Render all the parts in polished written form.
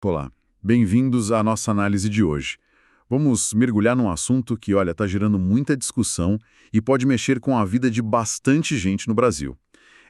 Olá, bem-vindos à nossa análise de hoje. Vamos mergulhar num assunto que, olha, está gerando muita discussão e pode mexer com a vida de bastante gente no Brasil.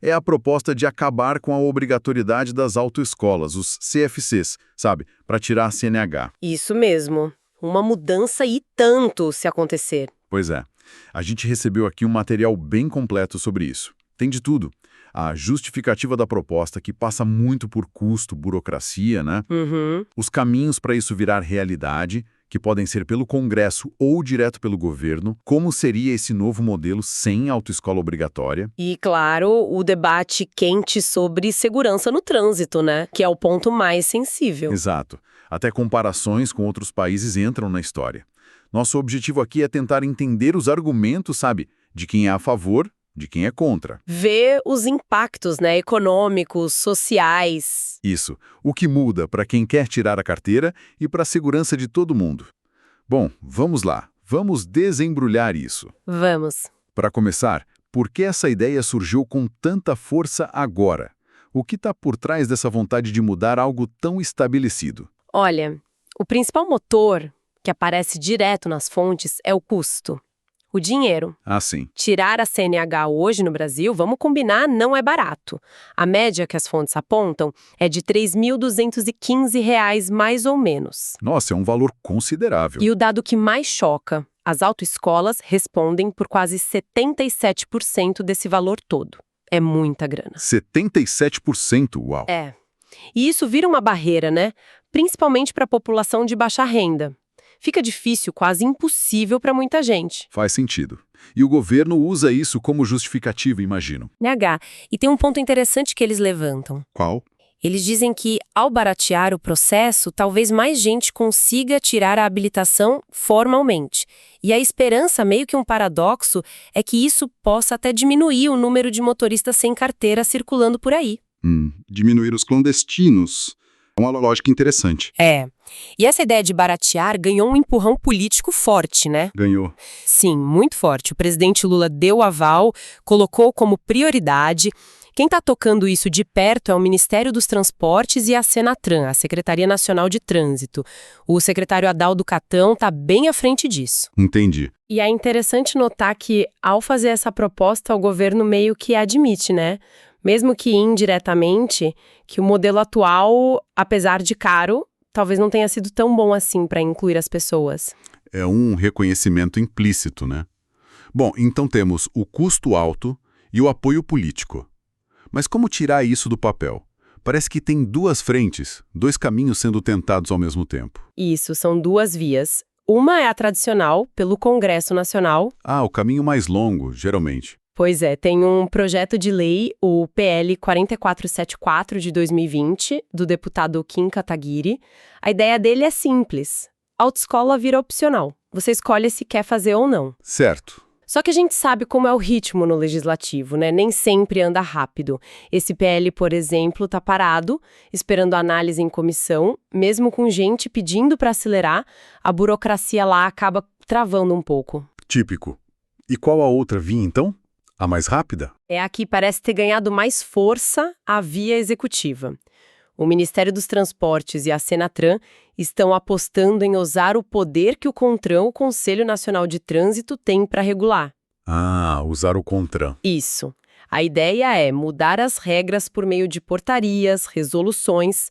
É a proposta de acabar com a obrigatoriedade das autoescolas, os CFCs, sabe, para tirar a CNH. Isso mesmo. Uma mudança e tanto se acontecer. Pois é, a gente recebeu aqui um material bem completo sobre isso. Tem de tudo. A justificativa da proposta, que passa muito por custo, burocracia, né? Uhum. Os caminhos para isso virar realidade, que podem ser pelo Congresso ou direto pelo governo, como seria esse novo modelo sem autoescola obrigatória. E, claro, o debate quente sobre segurança no trânsito, né? Que é o ponto mais sensível. Exato. Até comparações com outros países entram na história. Nosso objetivo aqui é tentar entender os argumentos, sabe, de quem é a favor, de quem é contra. Ver os impactos, né? Econômicos, sociais. Isso. O que muda para quem quer tirar a carteira e para a segurança de todo mundo. Bom, vamos lá. Vamos desembrulhar isso. Vamos. Para começar, por que essa ideia surgiu com tanta força agora? O que está por trás dessa vontade de mudar algo tão estabelecido? Olha, o principal motor que aparece direto nas fontes é o custo. O dinheiro. Ah, sim. Tirar a CNH hoje no Brasil, vamos combinar, não é barato. A média que as fontes apontam é de R$ 3.215 mais ou menos. Nossa, é um valor considerável. E o dado que mais choca, as autoescolas respondem por quase 77% desse valor todo. É muita grana. 77%, uau! É. E isso vira uma barreira, né? Principalmente para a população de baixa renda. Fica difícil, quase impossível para muita gente. Faz sentido. E o governo usa isso como justificativa, imagino. NH. E tem um ponto interessante que eles levantam. Qual? Eles dizem que, ao baratear o processo, talvez mais gente consiga tirar a habilitação formalmente. E a esperança, meio que um paradoxo, é que isso possa até diminuir o número de motoristas sem carteira circulando por aí. Diminuir os clandestinos. É uma lógica interessante. É. E essa ideia de baratear ganhou um empurrão político forte, né? Ganhou. Sim, muito forte. O presidente Lula deu o aval, colocou como prioridade. Quem está tocando isso de perto é o Ministério dos Transportes e a Senatran, a Secretaria Nacional de Trânsito. O secretário Adaldo Catão está bem à frente disso. Entendi. E é interessante notar que, ao fazer essa proposta, o governo meio que admite, né? Mesmo que indiretamente, que o modelo atual, apesar de caro, talvez não tenha sido tão bom assim para incluir as pessoas. É um reconhecimento implícito, né? Bom, então temos o custo alto e o apoio político. Mas como tirar isso do papel? Parece que tem duas frentes, dois caminhos sendo tentados ao mesmo tempo. Isso, são duas vias. Uma é a tradicional, pelo Congresso Nacional. Ah, o caminho mais longo, geralmente. Pois é, tem um projeto de lei, o PL 4474 de 2020, do deputado Kim Kataguiri. A ideia dele é simples. A autoescola vira opcional. Você escolhe se quer fazer ou não. Certo. Só que a gente sabe como é o ritmo no legislativo, né? Nem sempre anda rápido. Esse PL, por exemplo, está parado, esperando análise em comissão. Mesmo com gente pedindo para acelerar, a burocracia lá acaba travando um pouco. Típico. E qual a outra via, então? A mais rápida? É a que parece ter ganhado mais força a via executiva. O Ministério dos Transportes e a Senatran estão apostando em usar o poder que o CONTRAN, o Conselho Nacional de Trânsito, tem para regular. Ah, usar o CONTRAN. Isso. A ideia é mudar as regras por meio de portarias, resoluções,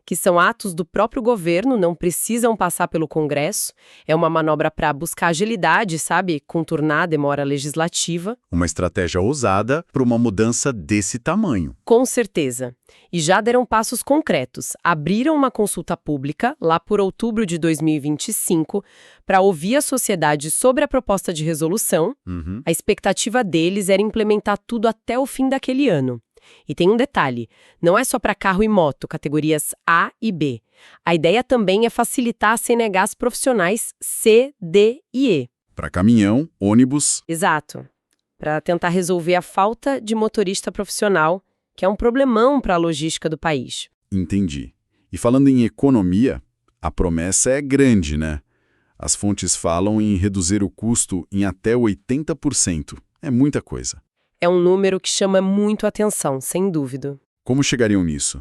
que são atos do próprio governo, não precisam passar pelo Congresso. É uma manobra para buscar agilidade, sabe? Contornar a demora legislativa. Uma estratégia ousada para uma mudança desse tamanho. Com certeza. E já deram passos concretos. Abriram uma consulta pública, lá por outubro de 2025, para ouvir a sociedade sobre a proposta de resolução. A expectativa deles era implementar tudo até o fim daquele ano. E tem um detalhe, não é só para carro e moto, categorias A e B. A ideia também é facilitar as CNHs profissionais C, D e E. Para caminhão, ônibus. Exato. Para tentar resolver a falta de motorista profissional, que é um problemão para a logística do país. Entendi. E falando em economia, a promessa é grande, né? As fontes falam em reduzir o custo em até 80%. É muita coisa. É um número que chama muito atenção, sem dúvida. Como chegariam nisso?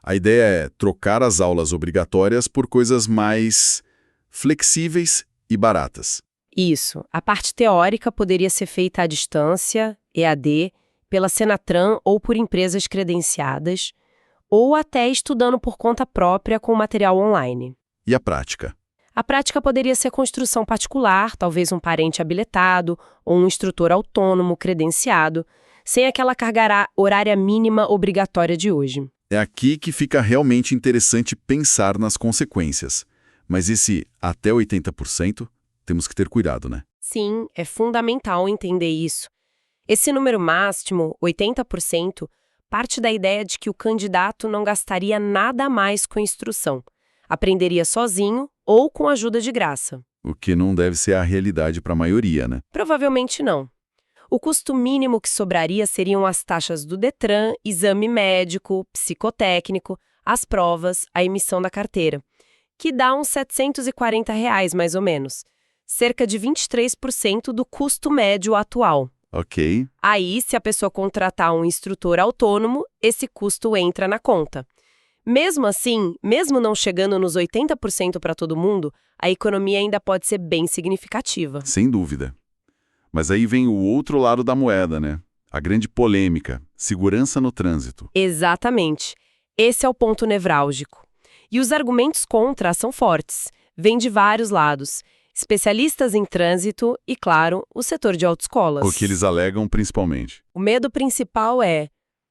A ideia é trocar as aulas obrigatórias por coisas mais flexíveis e baratas. Isso. A parte teórica poderia ser feita à distância, EAD, pela Senatran ou por empresas credenciadas, ou até estudando por conta própria com material online. E a prática? A prática poderia ser construção particular, talvez um parente habilitado ou um instrutor autônomo credenciado, sem aquela carga horária mínima obrigatória de hoje. É aqui que fica realmente interessante pensar nas consequências. Mas esse até 80%, temos que ter cuidado, né? Sim, é fundamental entender isso. Esse número máximo, 80%, parte da ideia de que o candidato não gastaria nada a mais com instrução. Aprenderia sozinho ou com ajuda de graça. O que não deve ser a realidade para a maioria, né? Provavelmente não. O custo mínimo que sobraria seriam as taxas do Detran, exame médico, psicotécnico, as provas, a emissão da carteira, que dá uns R$ 740 mais ou menos, cerca de 23% do custo médio atual. Ok. Aí, se a pessoa contratar um instrutor autônomo, esse custo entra na conta. Mesmo assim, mesmo não chegando nos 80% para todo mundo, a economia ainda pode ser bem significativa. Sem dúvida. Mas aí vem o outro lado da moeda, né? A grande polêmica, segurança no trânsito. Exatamente. Esse é o ponto nevrálgico. E os argumentos contra são fortes. Vêm de vários lados. Especialistas em trânsito e, claro, o setor de autoescolas. O que eles alegam principalmente. O medo principal é,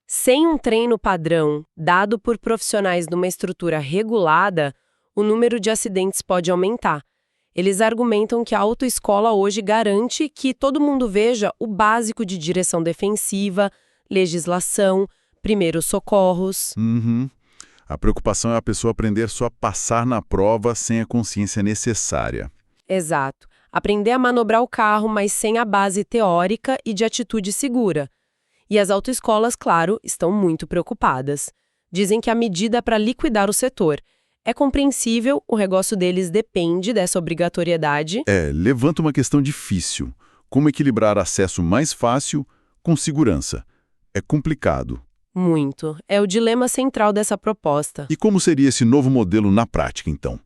sem um treino padrão dado por profissionais numa estrutura regulada, o número de acidentes pode aumentar. Eles argumentam que a autoescola hoje garante que todo mundo veja o básico de direção defensiva, legislação, primeiros socorros. A preocupação é a pessoa aprender só a passar na prova sem a consciência necessária. Exato. Aprender a manobrar o carro, mas sem a base teórica e de atitude segura. E as autoescolas, claro, estão muito preocupadas. Dizem que a medida é para liquidar o setor. É compreensível, o negócio deles depende dessa obrigatoriedade. Levanta uma questão difícil. Como equilibrar acesso mais fácil com segurança? É complicado. Muito. É o dilema central dessa proposta. E como seria esse novo modelo na prática, então?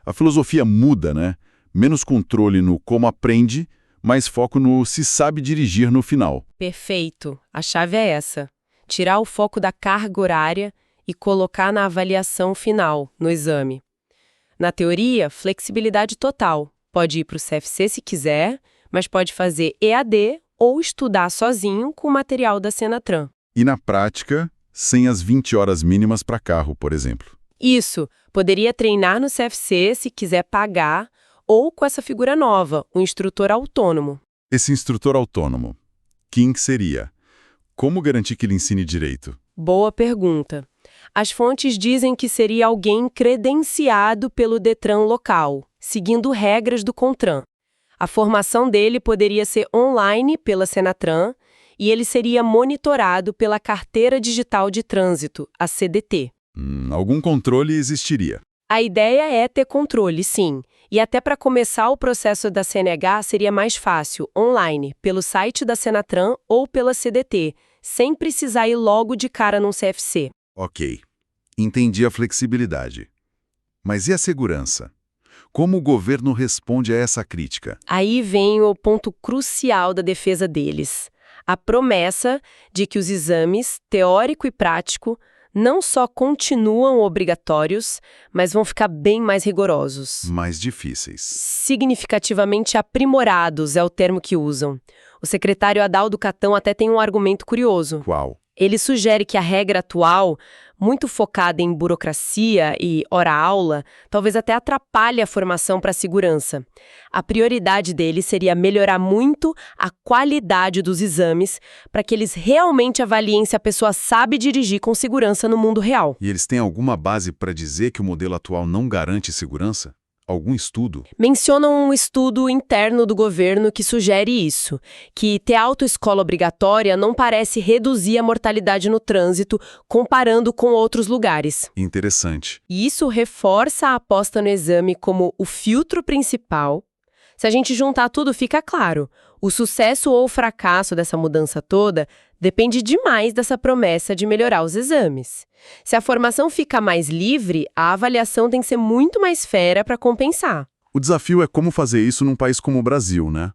A filosofia muda, né? Menos controle no como aprende, mais foco no se sabe dirigir no final. Perfeito. A chave é essa. Tirar o foco da carga horária e colocar na avaliação final, no exame. Na teoria, flexibilidade total. Pode ir para o CFC se quiser, mas pode fazer EAD ou estudar sozinho com o material da Senatran. E na prática, sem as 20 horas mínimas para carro, por exemplo. Isso. Poderia treinar no CFC se quiser pagar, ou com essa figura nova, o instrutor autônomo. Esse instrutor autônomo, quem seria? Como garantir que ele ensine direito? Boa pergunta. As fontes dizem que seria alguém credenciado pelo Detran local, seguindo regras do CONTRAN. A formação dele poderia ser online pela Senatran e ele seria monitorado pela Carteira Digital de Trânsito, a CDT. Algum controle existiria. A ideia é ter controle, sim. E até para começar o processo da CNH seria mais fácil, online, pelo site da Senatran ou pela CDT, sem precisar ir logo de cara num CFC. Ok, entendi a flexibilidade. Mas e a segurança? Como o governo responde a essa crítica? Aí vem o ponto crucial da defesa deles. A promessa de que os exames, teórico e prático, não só continuam obrigatórios, mas vão ficar bem mais rigorosos. Mais difíceis. Significativamente aprimorados é o termo que usam. O secretário Adaldo Catão até tem um argumento curioso. Qual? Ele sugere que a regra atual, muito focada em burocracia e hora-aula, talvez até atrapalhe a formação para a segurança. A prioridade dele seria melhorar muito a qualidade dos exames para que eles realmente avaliem se a pessoa sabe dirigir com segurança no mundo real. E eles têm alguma base para dizer que o modelo atual não garante segurança? Algum estudo? Mencionam um estudo interno do governo que sugere isso, que ter autoescola obrigatória não parece reduzir a mortalidade no trânsito comparando com outros lugares. Interessante. E isso reforça a aposta no exame como o filtro principal. Se a gente juntar tudo, fica claro. O sucesso ou fracasso dessa mudança toda depende demais dessa promessa de melhorar os exames. Se a formação fica mais livre, a avaliação tem que ser muito mais fera para compensar. O desafio é como fazer isso num país como o Brasil, né?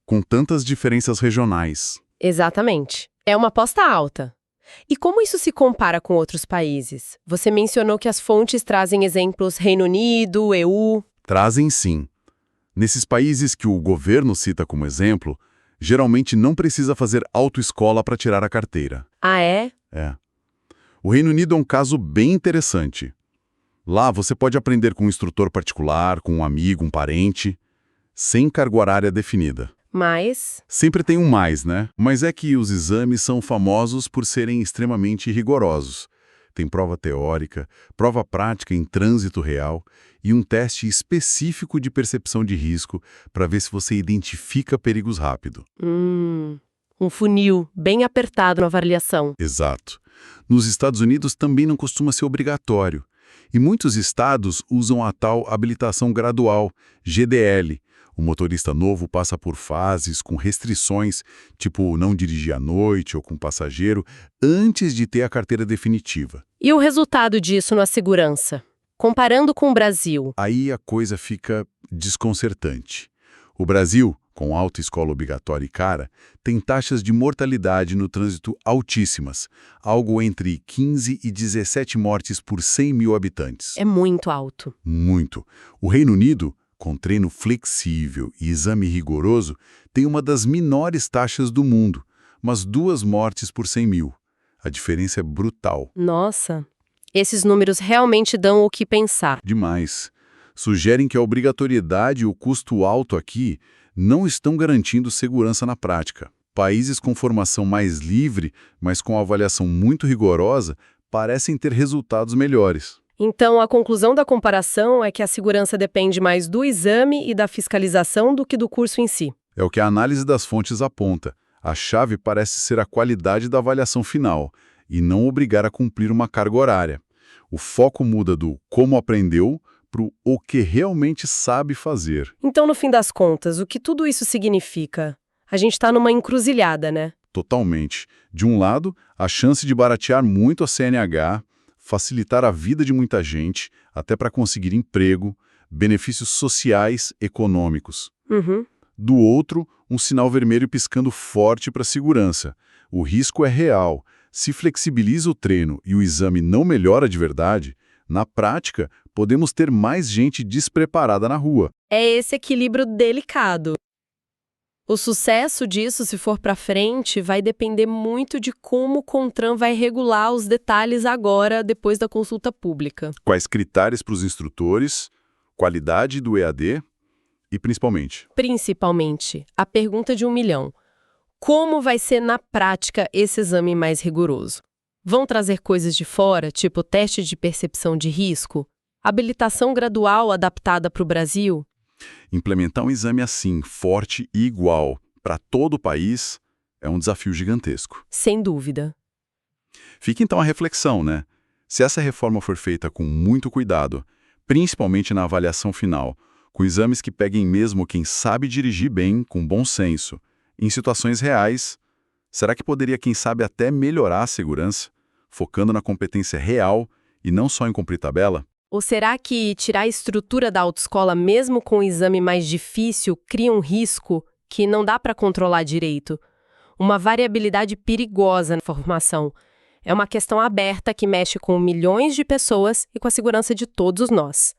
Com tantas diferenças regionais. Exatamente. É uma aposta alta. E como isso se compara com outros países? Você mencionou que as fontes trazem exemplos Reino Unido, EU. Trazem sim. Nesses países que o governo cita como exemplo, geralmente não precisa fazer autoescola para tirar a carteira. Ah, é? É. O Reino Unido é um caso bem interessante. Lá você pode aprender com um instrutor particular, com um amigo, um parente, sem carga horária definida. Mas... Sempre tem um mais, né? Mas é que os exames são famosos por serem extremamente rigorosos. Tem prova teórica, prova prática em trânsito real e um teste específico de percepção de risco para ver se você identifica perigos rápido. Um funil bem apertado na avaliação. Exato. Nos Estados Unidos também não costuma ser obrigatório. E muitos estados usam a tal habilitação gradual, GDL. O motorista novo passa por fases com restrições, tipo não dirigir à noite ou com passageiro, antes de ter a carteira definitiva. E o resultado disso na segurança? Comparando com o Brasil. Aí a coisa fica desconcertante. O Brasil, com autoescola obrigatória e cara, tem taxas de mortalidade no trânsito altíssimas, algo entre 15 e 17 mortes por 100 mil habitantes. É muito alto. Muito. O Reino Unido, com treino flexível e exame rigoroso, tem uma das menores taxas do mundo, mas 2 mortes por 100 mil. A diferença é brutal. Nossa, esses números realmente dão o que pensar. Demais. Sugerem que a obrigatoriedade e o custo alto aqui não estão garantindo segurança na prática. Países com formação mais livre, mas com avaliação muito rigorosa, parecem ter resultados melhores. Então, a conclusão da comparação é que a segurança depende mais do exame e da fiscalização do que do curso em si. É o que a análise das fontes aponta. A chave parece ser a qualidade da avaliação final, e não obrigar a cumprir uma carga horária. O foco muda do como aprendeu para o que realmente sabe fazer. Então, no fim das contas, o que tudo isso significa? A gente está numa encruzilhada, né? Totalmente. De um lado, a chance de baratear muito a CNH, facilitar a vida de muita gente, até para conseguir emprego, benefícios sociais, econômicos. Do outro, um sinal vermelho piscando forte para a segurança. O risco é real. Se flexibiliza o treino e o exame não melhora de verdade, na prática, podemos ter mais gente despreparada na rua. É esse equilíbrio delicado. O sucesso disso, se for para frente, vai depender muito de como o CONTRAN vai regular os detalhes agora, depois da consulta pública. Quais critérios para os instrutores, qualidade do EAD e, principalmente, a pergunta de 1 milhão. Como vai ser na prática esse exame mais rigoroso? Vão trazer coisas de fora, tipo teste de percepção de risco? Habilitação gradual adaptada para o Brasil? Implementar um exame assim, forte e igual, para todo o país, é um desafio gigantesco. Sem dúvida. Fica então a reflexão, né? Se essa reforma for feita com muito cuidado, principalmente na avaliação final, com exames que peguem mesmo quem sabe dirigir bem, com bom senso, em situações reais, será que poderia, quem sabe, até melhorar a segurança, focando na competência real e não só em cumprir tabela? Ou será que tirar a estrutura da autoescola mesmo com o exame mais difícil cria um risco que não dá para controlar direito? Uma variabilidade perigosa na formação. É uma questão aberta que mexe com milhões de pessoas e com a segurança de todos nós.